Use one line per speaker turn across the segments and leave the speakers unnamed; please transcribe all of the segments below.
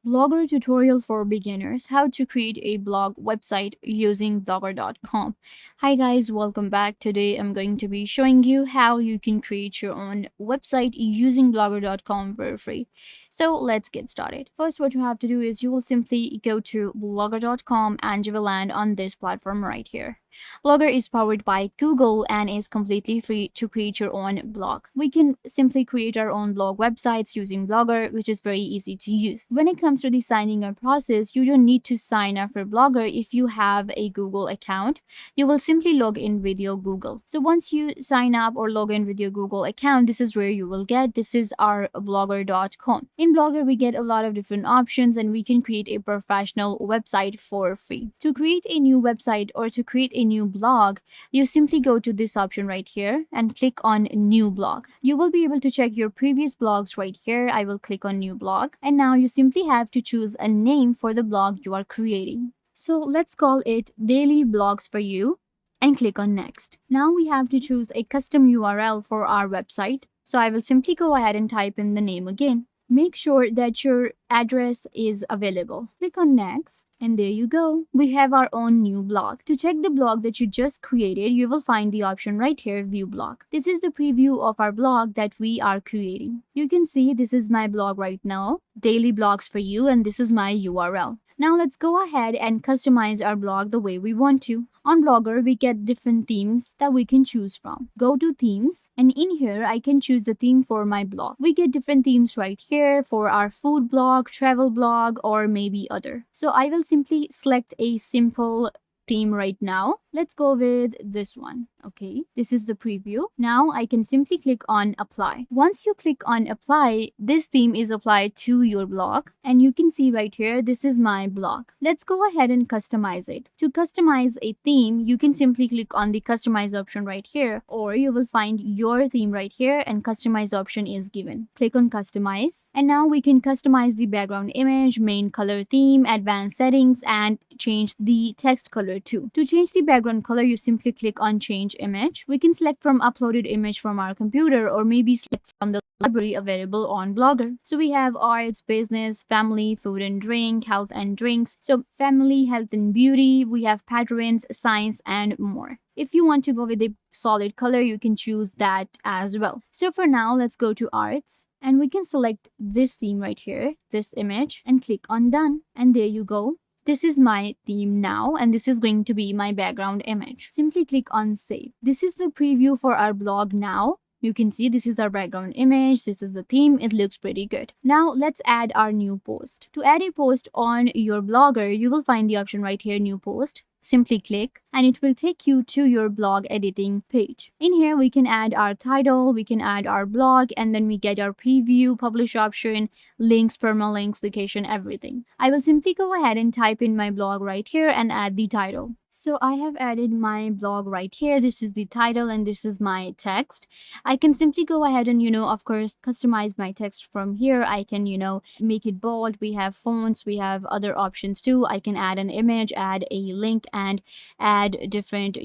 Blogger tutorial for beginners: how to create a blog website using blogger.com. Hi guys, welcome back. Today I'm going to be showing you how you can create your own website using blogger.com for free. So let's get started. First, what you have to do is you will simply go to blogger.com and you will land on this platform right here. Blogger is powered by Google and is completely free to create your own blog. We can simply create our own blog websites using Blogger, which is very easy to use. When it comes to the signing up process, you don't need to sign up for Blogger if you have a Google account. You will simply log in with your Google. So once you sign up or log in with your Google account, this is where you will get. This is our blogger.com. In Blogger, we get a lot of different options and we can create a professional website for free. To create a new website or to create a new blog, you simply go to this option right here and click on new blog. You will be able to check your previous blogs right here. I will click on new blog, and now you simply have to choose a name for the blog you are creating. So let's call it Daily Blogs for You and click on next. Now we have to choose a custom URL for our website. So I will simply go ahead and type in the name again. Make sure that your address is available. Click on next. And there you go. We have our own new blog. To check the blog that you just created, you will find the option right here, View Blog. This is the preview of our blog that we are creating. You can see this is my blog right now, Daily Blogs for You, and this is my URL. Now let's go ahead and customize our blog the way we want to. On Blogger, we get different themes that we can choose from. Go to themes, and in here I can choose the theme for my blog. We get different themes right here for our food blog, travel blog, or maybe other. So I will simply select a simple theme right now. Let's go with this one. Okay, this is the preview. Now I can simply click on apply. Once you click on apply, this theme is applied to your blog, and you can see right here, this is my blog. Let's go ahead and customize it. To customize a theme, you can simply click on the customize option right here, or you will find your theme right here and customize option is given. Click on customize, and now we can customize the background image, main color theme, advanced settings, and change the text color too. To change the background color, you simply click on change image. We can select from uploaded image from our computer or maybe select from the library available on Blogger. So we have arts, business, family, food and drink, health and drinks. So family, health and beauty, we have patterns, science, and more. If you want to go with a solid color, you can choose that as well. So for now, let's go to arts and we can select this theme right here, this image, and click on done. And there you go. This is my theme now, and this is going to be my background image. Simply click on save. This is the preview for our blog now. You can see this is our background image. This is the theme. It looks pretty good. Now let's add our new post. To add a post on your Blogger, you will find the option right here, new post. Simply click and it will take you to your blog editing page. In here, we can add our title, we can add our blog, and then we get our preview, publish option, links, permalinks, location, everything. I will simply go ahead and type in my blog right here and add the title. So I have added my blog right here. This is the title and this is my text. I can simply go ahead and, of course, customize my text from here. I can, make it bold. We have fonts, we have other options too. I can add an image, add a link, and add different,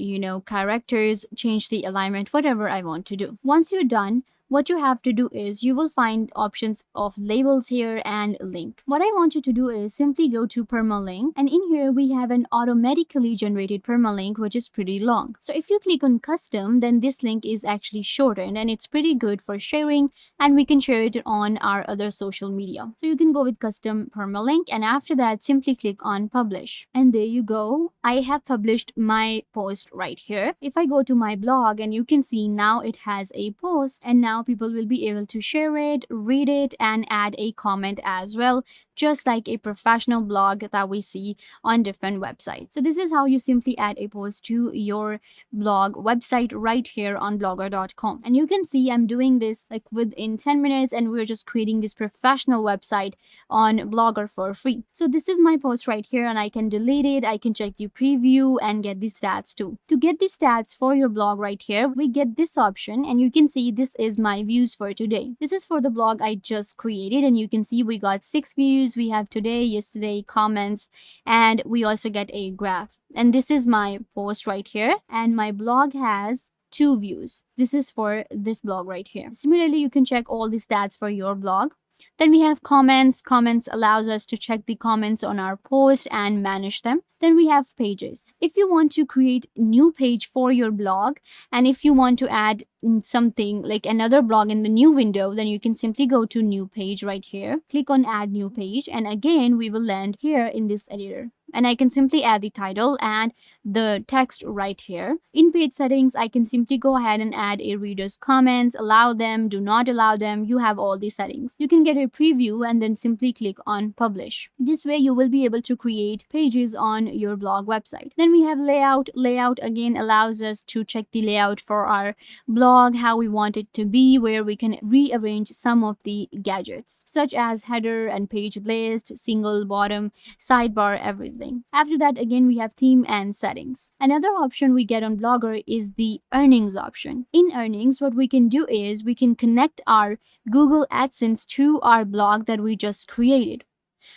characters, change the alignment, whatever I want to do. Once you're done, what you have to do is you will find options of labels here and link. What I want you to do is simply go to permalink, and in here we have an automatically generated permalink which is pretty long. So if you click on custom, then this link is actually shortened and it's pretty good for sharing, and we can share it on our other social media. So you can go with custom permalink, and after that simply click on publish. And there you go. I have published my post right here. If I go to my blog, and you can see now it has a post, and now people will be able to share it, read it, and add a comment as well, just like a professional blog that we see on different websites. So this is how you simply add a post to your blog website right here on blogger.com. And you can see I'm doing this like within 10 minutes, and we're just creating this professional website on Blogger for free. So this is my post right here, and I can delete it. I can check the preview and get the stats too. To get the stats for your blog right here, we get this option, and you can see this is my views for today. This is for the blog I just created, and you can see we got 6 views. We have today, yesterday, comments, and we also get a graph. And this is my post right here, and my blog has 2 views. This is for this blog right here. Similarly, you can check all the stats for your blog. Then we have comments. Comments allows us to check the comments on our post and manage them. Then we have pages. If you want to create new page for your blog, and if you want to add something like another blog in the new window, then you can simply go to new page right here, click on add new page, and again we will land here in this editor. And I can simply add the title and the text right here. In page settings, I can simply go ahead and add a reader's comments, allow them, do not allow them. You have all the settings. You can get a preview and then simply click on publish. This way you will be able to create pages on your blog website. Then we have layout. Layout again allows us to check the layout for our blog, how we want it to be, where we can rearrange some of the gadgets such as header and page list, single bottom, sidebar, everything. After that, again, we have theme and settings. Another option we get on Blogger is the earnings option. In earnings, what we can do is we can connect our Google AdSense to our blog that we just created.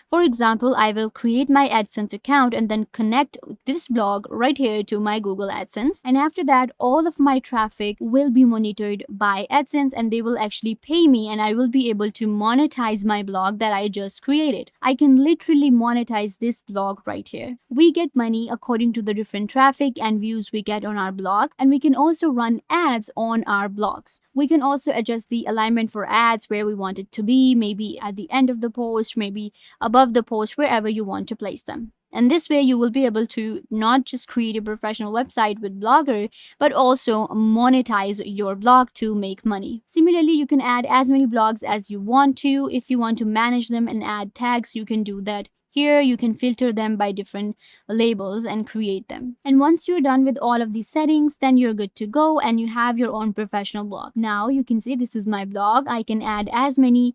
For example, I will create my AdSense account and then connect this blog right here to my Google AdSense. And after that, all of my traffic will be monitored by AdSense and they will actually pay me, and I will be able to monetize my blog that I just created. I can literally monetize this blog right here. We get money according to the different traffic and views we get on our blog, and we can also run ads on our blogs. We can also adjust the alignment for ads where we want it to be, maybe at the end of the post, maybe above the post, wherever you want to place them. And this way you will be able to not just create a professional website with Blogger, but also monetize your blog to make money. Similarly, you can add as many blogs as you want to. If you want to manage them and add tags, you can do that. Here you can filter them by different labels and create them. And once you're done with all of these settings, then you're good to go and you have your own professional blog. Now you can see this is my blog. I can add as many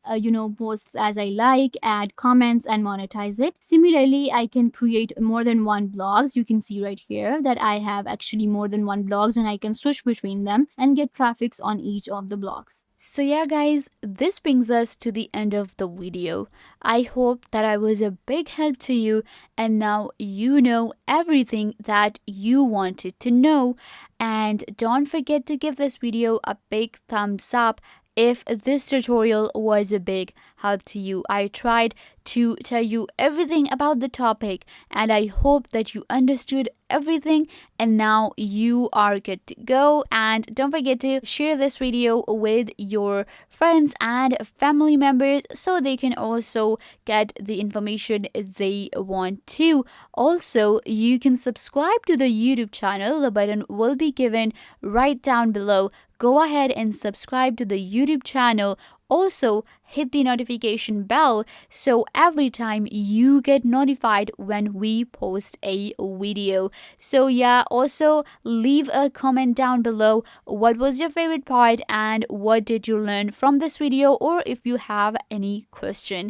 posts as I like, add comments and monetize it. Similarly, I can create more than one blogs. You can see right here that I have actually more than one blogs and I can switch between them and get traffics on each of the blogs. So yeah guys, this brings us to the end of the video. I hope that I was a big help to you and now you know everything that you wanted to know. And don't forget to give this video a big thumbs up if this tutorial was a big help to you. I tried to tell you everything about the topic and I hope that you understood everything and now you are good to go. And don't forget to share this video with your friends and family members so they can also get the information they want to. Also, you can subscribe to the YouTube channel. The button will be given right down below. Go ahead and subscribe to the YouTube channel. Also, hit the notification bell so every time you get notified when we post a video. So yeah, also leave a comment down below. What was your favorite part and what did you learn from this video, or if you have any question.